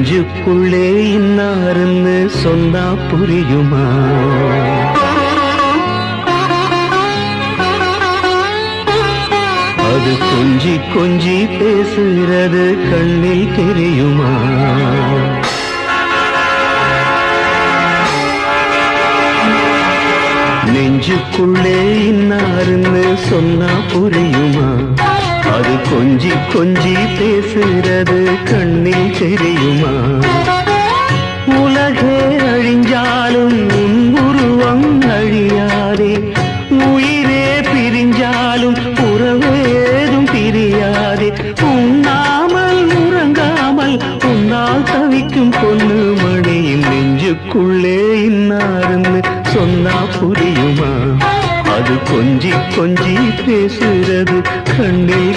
நெஞ்சுக்குள்ளே இன்னாருன்னு சொன்னா புரியுமா? அது கொஞ்சி கொஞ்சி பேசுகிறது கண்ணில் தெரியுமா? நெஞ்சுக்குள்ளே இன்னாருன்னு சொன்னா புரியுமா? அது கொஞ்சி கொஞ்சி பேசுகிறது கண்ணில் தெரியுமா? உலகே அழிஞ்சாலும் உன் உருவம் அழியாதே, உயிரே பிரிஞ்சாலும் உறவேதும் பிரியாதே. உண்ணாமல் உறங்காமல் உன்னால் தவிக்கும் பொண்ணு மணியின் நெஞ்சுக்குள்ளே இன்னாருன்னு சொன்னா புரியுமா? அது கொஞ்சி கொஞ்சி பேசுறது கண்ணில்